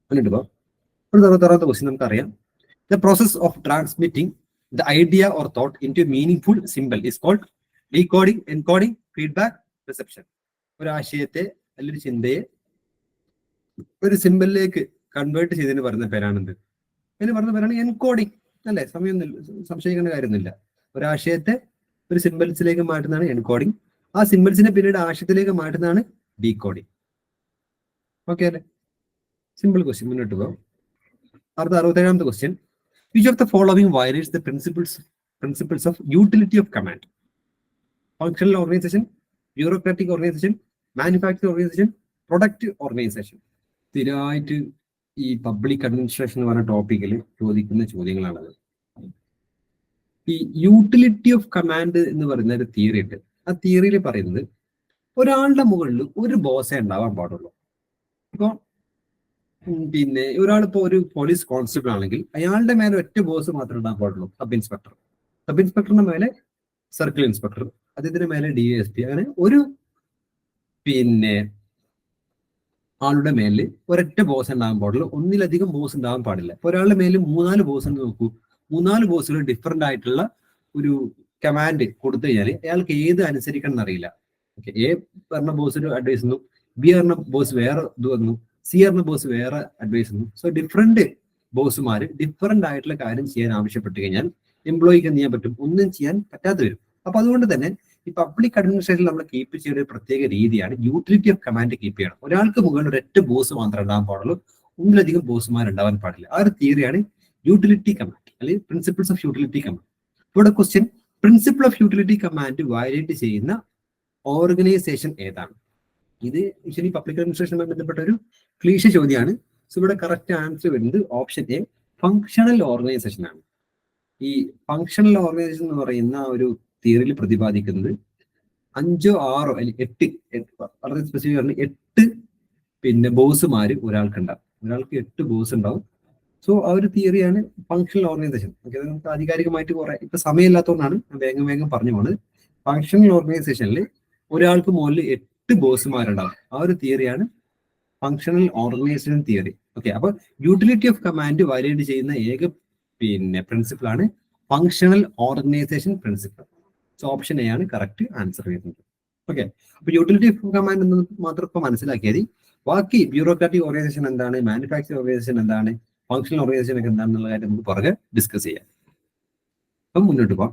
മുന്നോട്ട് പോകാം. ഒരു 66ാമത്തെ ക്വസ്റ്റ്യൻ നമുക്കറിയാം. The process of transmitting the idea or thought into meaningful simple is called decoding, encoding, feedback, reception. ഒരു ആശയത്തെ അല്ലെങ്കിൽ ചിന്തയെ ഒരു സിമ്പിളിലേക്ക് കൺവേർട്ട് ചെയ്തതിന് പറയുന്ന പേരാണെന്ത്? അതിന് പറയുന്ന പേരാണ് എൻകോഡിംഗ് അല്ലെ? സംശയിക്കേണ്ട കാര്യമൊന്നുമില്ല. ഒരാശയത്തെ ഒരു സിമ്പിൾസിലേക്ക് മാറ്റുന്നതാണ് എൻകോഡിംഗ്. ആ സിമ്പിൾസിനെ പിന്നീട് ആശയത്തിലേക്ക് മാറ്റുന്നതാണ് ഡീകോഡിംഗ്. ഓക്കെ അല്ലെ? Simple question. മുന്നോട്ട് പോകാം. 67ാമത്തെ question. Which of the following violates the principles of utility of command? Functional organisation, bureaucratic organisation, manufacturing organisation, product organisation. സ്ഥിരമായിട്ട് ഈ പബ്ലിക് അഡ്മിനിസ്ട്രേഷൻ എന്ന് പറഞ്ഞ ടോപ്പിക്കിൽ ചോദിക്കുന്ന ചോദ്യങ്ങളാണത്. ഈ യൂട്ടിലിറ്റി ഓഫ് കമാൻഡ് എന്ന് പറയുന്ന ഒരു തിയറി ഉണ്ട്. ആ തിയറിയിൽ പറയുന്നത് ഒരാളുടെ മുകളിൽ ഒരു ബോസേ ഉണ്ടാവാൻ പാടുള്ളൂ. ഇപ്പൊ പിന്നെ ഒരാളിപ്പോ ഒരു പോലീസ് കോൺസ്റ്റബിൾ ആണെങ്കിൽ അയാളുടെ മേലെ ഒറ്റ ബോസ് മാത്രമേ ഉണ്ടാകാൻ പാടുള്ളൂ, സബ് ഇൻസ്പെക്ടർ. സബ് ഇൻസ്പെക്ടറിന്റെ മേലെ സർക്കിൾ ഇൻസ്പെക്ടർ, അദ്ദേഹത്തിന് മേലെ DSP. അങ്ങനെ ഒരു പിന്നെ ആളുടെ മേലിൽ ഒരൊറ്റ ബോസ് ഉണ്ടാകാൻ പാടുള്ളൂ, ഒന്നിലധികം ബോസ് ഉണ്ടാകാൻ പാടില്ല. ഇപ്പൊ ഒരാളുടെ മേലിൽ 3-4 ബോസ് ഉണ്ട് നോക്കൂ. 3-4 ബോസുകൾ ഡിഫറെന്റ് ആയിട്ടുള്ള ഒരു കമാൻഡ് കൊടുത്തു കഴിഞ്ഞാൽ അയാൾക്ക് ഏത് അനുസരിക്കണം എന്നറിയില്ല. ഓക്കെ, A പറഞ്ഞ ബോസ് ഒരു അഡ്വൈസ് തന്നു, B പറഞ്ഞ ബോസ് വേറെ ഇത് വന്നു, C പറഞ്ഞ ബോസ് വേറെ അഡ്വൈസ് തന്നു. സോ ഡിഫറെന്റ് ബോസുമാര് ഡിഫറെന്റ് ആയിട്ടുള്ള കാര്യം ചെയ്യാൻ ആവശ്യപ്പെട്ട് കഴിഞ്ഞാൽ എംപ്ലോയിക്ക് എന്ത് ചെയ്യാൻ പറ്റും? ഒന്നും ചെയ്യാൻ പറ്റാതെ വരും. അപ്പൊ അതുകൊണ്ട് തന്നെ ഈ പബ്ലിക് അഡ്മിനിസ്ട്രേഷനിൽ നമ്മൾ കീപ്പ് ചെയ്യുന്ന ഒരു പ്രത്യേക രീതിയാണ് യൂട്ടിലിറ്റി ഓഫ് കമാൻഡ് കീപ്പ് ചെയ്യണം. ഒരാൾക്ക് മുകളിൽ ഒരൊറ്റ ബോസ് മാത്രമേ ഉണ്ടാകാൻ പാടുള്ളൂ, ഒന്നിലധികം ബോസുമാർ ഉണ്ടാവാൻ പാടില്ല. ആ ഒരു തിയറിയാണ് യൂട്ടിലിറ്റി കമാൻഡ് അല്ലെങ്കിൽ പ്രിൻസിപ്പിൾസ് ഓഫ് യൂട്ടിലിറ്റി കമാൻഡ്. ഇവിടെ question, principle of utility command violate ചെയ്യുന്ന ഓർഗനൈസേഷൻ ഏതാണ്? ഇത് ആക്ച്വലി പബ്ലിക് അഡ്മിനിസ്ട്രേഷനുമായി ബന്ധപ്പെട്ട ഒരു ക്ലീശ ചോദ്യമാണ്. സോ ഇവിടെ കറക്റ്റ് ആൻസർ വരുന്നത് ഓപ്ഷൻ എ, ഫങ്ഷണൽ ഓർഗനൈസേഷൻ ആണ്. ഈ ഫങ്ഷണൽ ഓർഗനൈസേഷൻ എന്ന് പറയുന്ന ഒരു തിയറിയിൽ പ്രതിപാദിക്കുന്നത് 5 6 അല്ലെങ്കിൽ 8 വളരെ സ്പെസിഫിക് ആണ്, 8 പിന്നെ ബോസുമാര് ഒരാൾക്കുണ്ടാവും. ഒരാൾക്ക് 8 ബോസ് ഉണ്ടാവും. സോ ആ ഒരു തിയറിയാണ് ഫങ്ഷണൽ ഓർഗനൈസേഷൻ. ഓക്കെ, നമുക്ക് ആധികാരികമായിട്ട് കുറെ ഇപ്പൊ സമയമില്ലാത്തതുകൊണ്ടാണ് വേഗം പറഞ്ഞു പോകുന്നത്. ഫങ്ഷണൽ ഓർഗനൈസേഷനിൽ ഒരാൾക്ക് മുകളിൽ 8 ബോസുമാരുണ്ടാവും. ആ ഒരു തിയറിയാണ് ഫങ്ഷണൽ ഓർഗനൈസേഷൻ തിയറി. ഓക്കെ, അപ്പൊ യൂട്ടിലിറ്റി ഓഫ് കമാൻഡ് വയലേറ്റ് ചെയ്യുന്ന ഏക പിന്നെ പ്രിൻസിപ്പിൾ ആണ് functional organisation principle. So option A ആണ് കറക്റ്റ് ആൻസർ വരുന്നത്. ഓക്കെ, അപ്പൊ യൂട്ടിലിറ്റി ഓഫ് കമാൻഡ് എന്ന് മാത്രം ഇപ്പൊ മനസ്സിലാക്കിയാൽ ബാക്കി ബ്യൂറോക്രാറ്റിക് ഓർഗനൈസേഷൻ എന്താണ്, മാനുഫാക്ചറിംഗ് ഓർഗനൈസേഷൻ എന്താണ്, ഫങ്ഷണൽ ഓർഗനൈസേഷൻ ഒക്കെ എന്താണെന്നുള്ള കാര്യം നമുക്ക് പുറകെ ഡിസ്കസ് ചെയ്യാം. അപ്പം മുന്നോട്ട് പോവാം.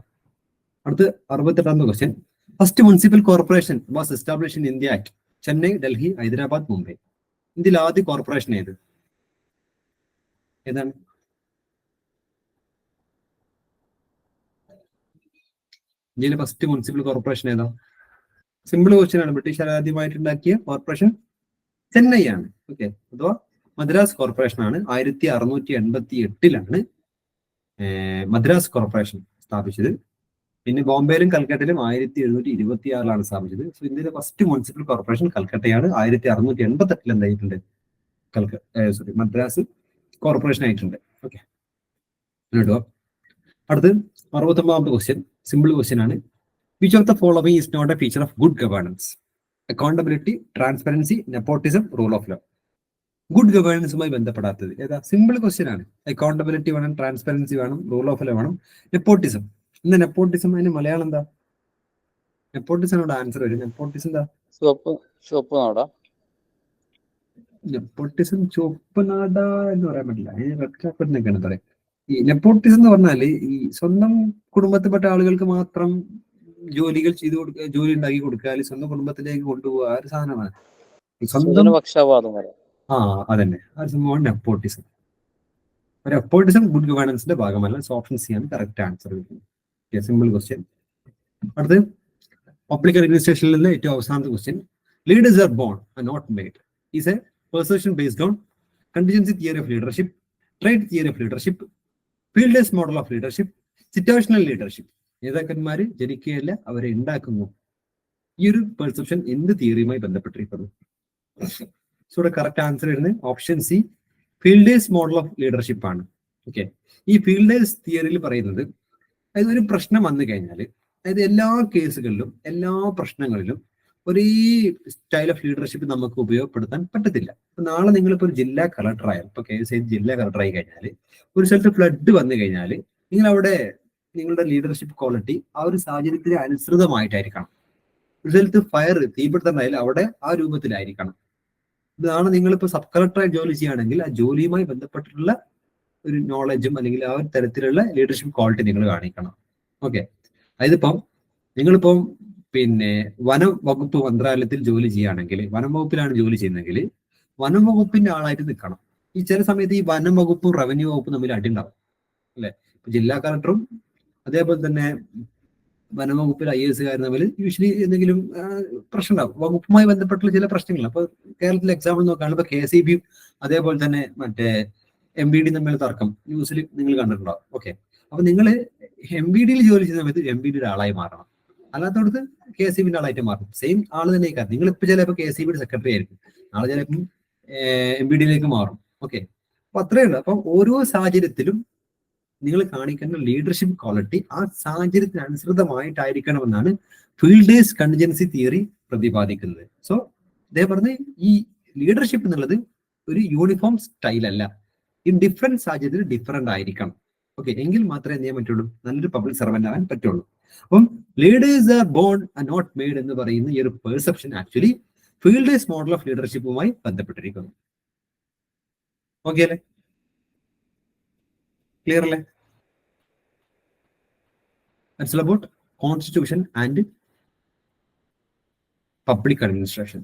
അടുത്ത് 68ാമത്തെ question. First municipal corporation was establish in India at Chennai, Delhi, Hyderabad, Mumbai. ഇന്ത്യയിൽ ആദ്യ കോർപ്പറേഷൻ ഏതാണ്? ഇന്ത്യയിലെ ഫസ്റ്റ് മുനിസിപ്പൽ കോർപ്പറേഷൻ ഏതാ? സിമ്പിൾ ക്വസ്റ്റ്യൻ ആണ്. ബ്രിട്ടീഷുകാർ ആദ്യമായിട്ട് ഉണ്ടാക്കിയ കോർപ്പറേഷൻ ചെന്നൈ ആണ്. ഓക്കെ, അഥവാ മദ്രാസ് കോർപ്പറേഷൻ ആണ്. 1688 മദ്രാസ് കോർപ്പറേഷൻ സ്ഥാപിച്ചത്. പിന്നെ ബോംബെയിലും കൽക്കട്ടയിലും 1726 സ്ഥാപിച്ചത്. സോ ഇന്ത്യയിലെ ഫസ്റ്റ് മുനിസിപ്പൽ കോർപ്പറേഷൻ കൽക്കട്ടയാണ്. 1688 എന്തായിട്ടുണ്ട്? മദ്രാസ് കോർപ്പറേഷൻ ആയിട്ടുണ്ട്. ഓക്കെ, കേട്ടോ. അടുത്ത് 69ാമത്തെ ക്വസ്റ്റ്യൻ, സിമ്പിൾ ക്വസ്റ്റ്യൻ ആണ്. Which of the following is not a feature of good governance? Accountability, transparency, nepotism, rule of law. Good ഗവേണൻസുമായി ബന്ധപ്പെടാത്തത് ഏതാ? സിമ്പിൾ ക്വസ്റ്റ്യൻ ആണ്. അക്കൗണ്ടബിലിറ്റി വേണം, ട്രാൻസ്പെറൻസി വേണം, റൂൾ ഓഫ് ലോ വേണം, നെപ്പോട്ടിസം. എന്താ നെപ്പോട്ടിസം? അതിന് മലയാളം എന്താ? നെപ്പോട്ടിസം ആൻസർ വരും. നെപ്പോട്ടിസം എന്താ? നെപ്പോട്ടിസം ചുവപ്പ് നാട എന്ന് പറയാൻ പറ്റില്ല. റെഡ് കാർപ്പറ്റ് എന്നൊക്കെയാണ് പറയാം. ഈ നെപ്പോട്ടിസം എന്ന് പറഞ്ഞാല് ഈ സ്വന്തം കുടുംബത്തിൽപ്പെട്ട ആളുകൾക്ക് മാത്രം ജോലികൾ ചെയ്തു കൊടുക്കുക, ജോലി ഉണ്ടാക്കി കൊടുക്കുക, അല്ലെങ്കിൽ സ്വന്തം കുടുംബത്തിലേക്ക് കൊണ്ടുപോകുക, ആ ഒരു സാധനമാണ് സ്വന്തം പക്ഷപാതം. അതന്നെ, ആ ഒരു സംഭവമാണ് നെപ്പോട്ടിസം. നെപ്പോട്ടിസം ഗുഡ് ഗവേണൻസിന്റെ ഭാഗമല്ല. ഓപ്ഷൻ സി ആണ് കറക്റ്റ് ആൻസർ. Simple question. അടുത്ത് പബ്ലിക് അഡ്മിനിസ്ട്രേഷനിൽ നിന്ന് ഏറ്റവും അവസാനത്തെ question. Leaders are born and not made is a perception based on contingency theory of leadership, trait theory of leadership, Fiedler's model of leadership, situational leadership. നേതാക്കന്മാര് ജനിക്കുകയല്ല, അവരെ ഉണ്ടാക്കുന്നു. ഈ ഒരു പെർസെപ്ഷൻ എന്ത് തിയറിയുമായി ബന്ധപ്പെട്ടിരിക്കുന്നു? സോ ഇവിടെ കറക്റ്റ് ആൻസർ വരുന്നത് option C, fielders model of leadership ആണ്. ഓക്കെ, ഈ ഫീൽഡേഴ്സ് തിയറിയിൽ പറയുന്നത് അതായത് ഒരു പ്രശ്നം വന്നു കഴിഞ്ഞാൽ, അതായത് എല്ലാ കേസുകളിലും എല്ലാ പ്രശ്നങ്ങളിലും ഒരേ സ്റ്റൈൽ ഓഫ് ലീഡർഷിപ്പ് നമുക്ക് ഉപയോഗപ്പെടുത്താൻ പറ്റത്തില്ല. നാളെ നിങ്ങളിപ്പോൾ ഒരു ജില്ലാ കളക്ടർ ആയാൽ, ഇപ്പൊ KSI ജില്ലാ കളക്ടർ ആയി കഴിഞ്ഞാൽ, ഒരു സ്ഥലത്ത് ഫ്ലഡ് വന്നു കഴിഞ്ഞാൽ നിങ്ങൾ അവിടെ നിങ്ങളുടെ ലീഡർഷിപ്പ് ക്വാളിറ്റി ആ ഒരു സാഹചര്യത്തിന് അനുസൃതമായിട്ടായിരിക്കണം. ഒരു സ്ഥലത്ത് ഫയർ തീപിടുത്തമായാലും അവിടെ ആ രൂപത്തിലായിരിക്കണം. ഇതാണ് നിങ്ങളിപ്പോൾ സബ് കളക്ടറായി ജോലി ചെയ്യുകയാണെങ്കിൽ ആ ജോലിയുമായി ബന്ധപ്പെട്ടിട്ടുള്ള ഒരു നോളജും അല്ലെങ്കിൽ ആ ഒരു തരത്തിലുള്ള ലീഡർഷിപ്പ് ക്വാളിറ്റി നിങ്ങൾ കാണിക്കണം. ഓക്കെ, അതിപ്പം നിങ്ങളിപ്പം പിന്നെ വനം വകുപ്പ് മന്ത്രാലയത്തിൽ ജോലി ചെയ്യുകയാണെങ്കിൽ, വനം വകുപ്പിലാണ് ജോലി ചെയ്യുന്നതെങ്കിൽ വനം വകുപ്പിന്റെ ആളായിട്ട് നിൽക്കണം. ഈ ചില സമയത്ത് ഈ വനം വകുപ്പും റവന്യൂ വകുപ്പും തമ്മിൽ അടിയുണ്ടാവും അല്ലെ. ജില്ലാ കളക്ടറും അതേപോലെ തന്നെ വനം വകുപ്പിൽ IAS തമ്മിൽ യൂഷ്വലി എന്തെങ്കിലും പ്രശ്നം ഉണ്ടാവും, വകുപ്പുമായി ബന്ധപ്പെട്ടുള്ള ചില പ്രശ്നങ്ങൾ. അപ്പൊ കേരളത്തിലെ എക്സാമ്പിൾ നോക്കുകയാണെങ്കിൽ ഇപ്പൊ KCB അതേപോലെ തന്നെ മറ്റേ MBD തമ്മിൽ തർക്കം ന്യൂസിൽ നിങ്ങൾ കണ്ടിട്ടുണ്ടാവും. ഓക്കെ, അപ്പൊ നിങ്ങൾ MBDയിൽ ജോലി ചെയ്യുന്ന സമയത്ത് MBDയുടെ ആളായി മാറണം, അല്ലാത്തടത്ത് KCBന്റെ ആളായിട്ട് മാറും. സെയിം ആള് തന്നെ കാരണം നിങ്ങളിപ്പോ ചിലപ്പോൾ KCBയുടെ സെക്രട്ടറി ആയിരിക്കും, നാളെ ചിലപ്പം MBDയിലേക്ക് മാറും. ഓക്കെ, അപ്പൊ അത്രയുണ്ട്. അപ്പൊ ഓരോ സാഹചര്യത്തിലും നിങ്ങൾ കാണിക്കുന്ന ലീഡർഷിപ്പ് ക്വാളിറ്റി ആ സാഹചര്യത്തിന് അനുസൃതമായിട്ടായിരിക്കണമെന്നാണ് ഫീൽഡ് ഡേയ്സ് കണ്ടിജൻസി തിയറി പ്രതിപാദിക്കുന്നത്. സോ ഇതേ പറഞ്ഞ് ഈ ലീഡർഷിപ്പ് എന്നുള്ളത് ഒരു യൂണിഫോം സ്റ്റൈൽ അല്ല, ഈ ഡിഫറെന്റ് സാഹചര്യത്തിൽ ഡിഫറെന്റ് ആയിരിക്കണം. ഓക്കെ, എങ്കിൽ മാത്രമേ എന്ത് ചെയ്യാൻ പറ്റുള്ളൂ, നല്ലൊരു പബ്ലിക് സർവന്റ് ആവാൻ പറ്റുള്ളൂ. അപ്പം leaders are born and not made എന്ന് പറയുന്ന ഈ ഒരു perception actually Fiedler's model of ലീഡർഷിപ്പുമായി ബന്ധപ്പെട്ടിരിക്കുന്നു. ഓക്കെ അല്ലേ, ക്ലിയർ അല്ലേ? It's all about constitution and public administration.